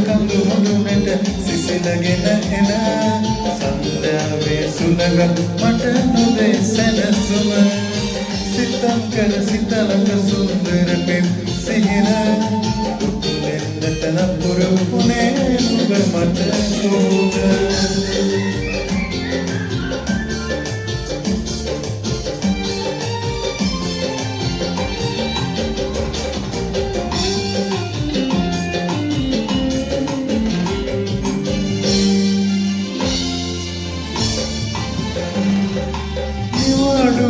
කඳු මුදුනට සිසිලගෙන එන සන්ධ්‍යාවේ සුළඟ මට නොදේ සැනසුම සිතම් කර සිතලක සුන්දර පෙම් සිහින දුක් දෙන්නට නපුරු වුණේ නුඹ මට නුඹ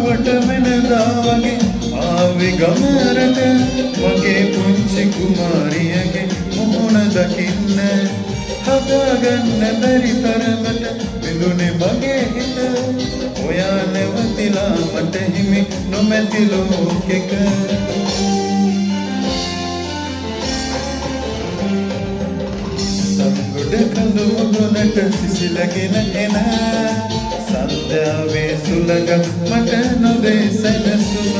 වට වෙනදා වගේ ආවේ ගමරට මගේ පුංචි කුමාරියගේ මුහුණ දකින්න හදාගන්න බැරි තරමට විඳුනේ මගේ හිත ඔයා නැවතිලා මට හිමි නොමැති ලෝකෙක සංගොඩ කඳු මුදුනට සිසිලගෙන එන සන්ධ්‍යාවේ සුළඟ මට නොදේ සැනසුම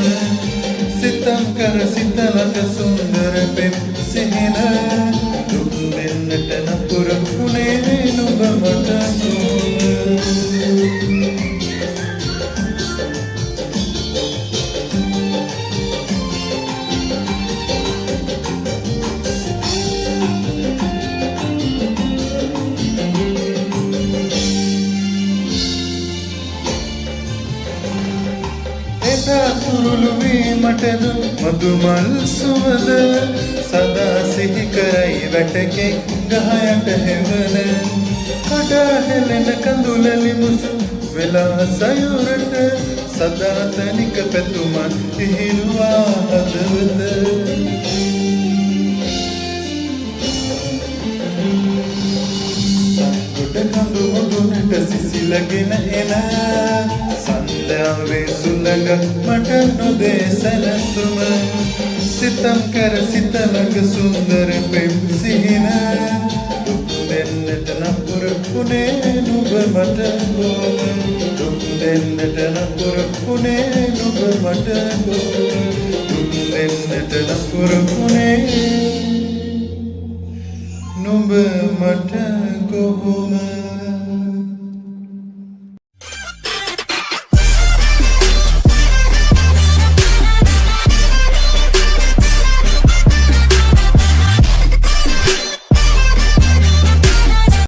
සිතම් කර සිතලක සුන්දර පෙම් සිහින දුක් දෙන්නට නපුර වුණේ නුඹ මට තුරුළු වීමටද මధుමල් සුවඳ සදා සිහි කරයි වැටකේ ගහයට හෙවන කඩා හෙලෙන කඳුලලි මුසු වෙලා සයුරට සදා තනික පැතුමන් ඉහිරුවා හදවත සංගොඩ කඳු මුදුනට සිසිලගෙන එන සන්ධ්‍යාවේ සුළඟ මට නොදේ සැනසුම සිතම් කර සිතලක සුන්දර පෙම් සිහින දුක් දෙන්නට නපුර වුණේ නුඹ මට දුක් දෙන්නට නපුර වුණේ නුඹ මට දුක් දෙන්නට නපුර වුණේ නුඹ මට කොහොමද